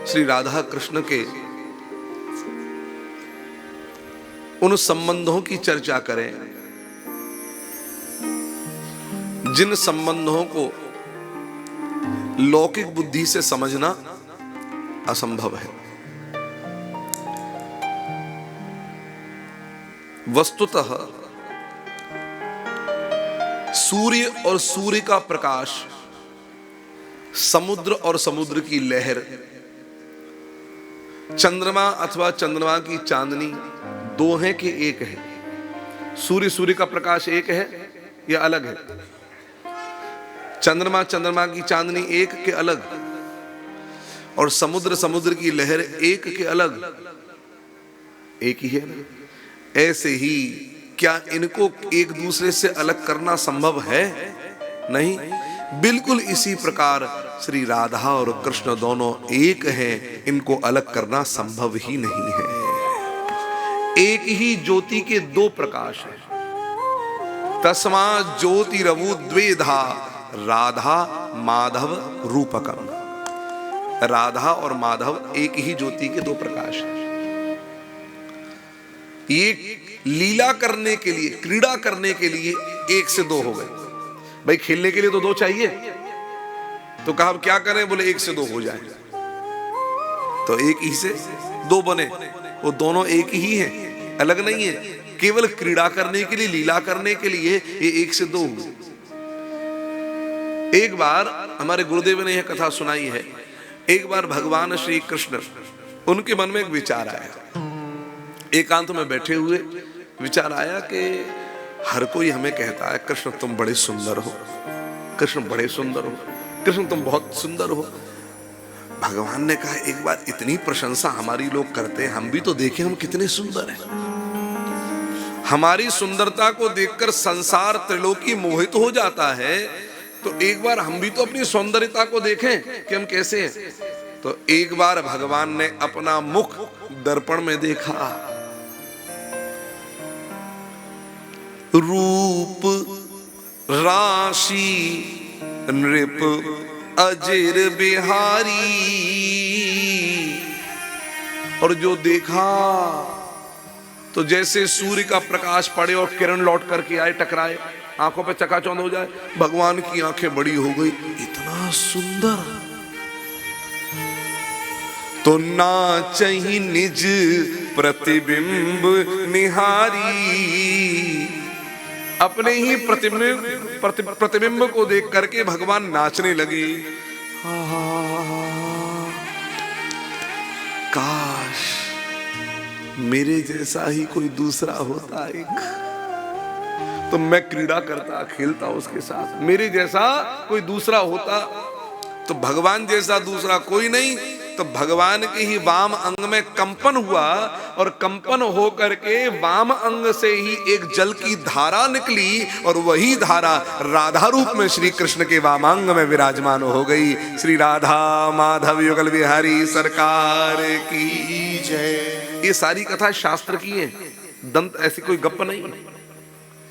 श्री राधा कृष्ण के उन संबंधों की चर्चा करें जिन संबंधों को लौकिक बुद्धि से समझना असंभव है। वस्तुतः सूर्य और सूर्य का प्रकाश, समुद्र और समुद्र की लहर, चंद्रमा अथवा चंद्रमा की चांदनी दो हैं कि एक है? सूर्य सूर्य का प्रकाश एक है या अलग है? चंद्रमा चंद्रमा की चांदनी एक के अलग, और समुद्र समुद्र की लहर एक के अलग? एक ही है ना? ऐसे ही क्या इनको एक दूसरे से अलग करना संभव है? नहीं। बिल्कुल इसी प्रकार श्री राधा और कृष्ण दोनों एक हैं, इनको अलग करना संभव ही नहीं है। एक ही ज्योति के दो प्रकाश हैं। तस्मा ज्योतिरवु द्वेधा राधा माधव रूपकम। राधा और माधव एक ही ज्योति के दो प्रकाश हैं। ये लीला करने के लिए, क्रीड़ा करने के लिए एक से दो हो गए। भाई खेलने के लिए तो दो चाहिए, तो कहा अब क्या करें? बोले एक से दो हो जाए, तो एक ही से दो बने। वो दोनों एक ही हैं, अलग नहीं है। केवल क्रीड़ा करने के लिए, लीला करने के लिए ये एक से दो हुए। एक बार हमारे गुरुदेव ने यह कथा सुनाई है। एक बार भगवान श्री कृष्ण, उनके मन में एक विचार आया। एकांत में बैठे हुए विचार आया कि हर कोई हमें कहता है कृष्ण तुम बड़े सुंदर हो, कृष्ण बड़े सुंदर हो, कृष्ण तुम बहुत सुंदर हो। भगवान ने कहा एक बार इतनी प्रशंसा हमारी लोग करते हैं, हम भी तो देखें हम कितने सुंदर हैं। हमारी सुंदरता को देखकर संसार त्रिलोकी मोहित हो जाता है, तो एक बार हम भी तो अपनी सौंदर्यता को देखें कि हम कैसे हैं। तो एक बार भगवान ने अपना मुख दर्पण में देखा। रूप राशि नृप अजिर बिहारी, और जो देखा तो जैसे सूर्य का प्रकाश पड़े और किरण लौट करके आए, टकराए, आंखों पे चकाचौंध हो जाए। भगवान की आंखें बड़ी हो गई, इतना सुंदर तो नाचहि निज प्रतिबिंब निहारी। अपने ही प्रतिबिंब को देख करके भगवान नाचने लगे। काश मेरे जैसा ही कोई दूसरा होता, एक तो मैं क्रीड़ा करता, खेलता उसके साथ। मेरे जैसा कोई दूसरा होता, तो भगवान जैसा दूसरा कोई नहीं। तो भगवान के ही वाम अंग में कंपन हुआ, और कंपन हो करके वाम अंग से ही एक जल की धारा निकली, और वही धारा राधा रूप में श्री कृष्ण के वामांग में विराजमान हो गई। श्री राधा माधव युगल बिहारी सरकार की जय। ये सारी कथा शास्त्र की है, दंत ऐसी कोई गप्प नहीं है।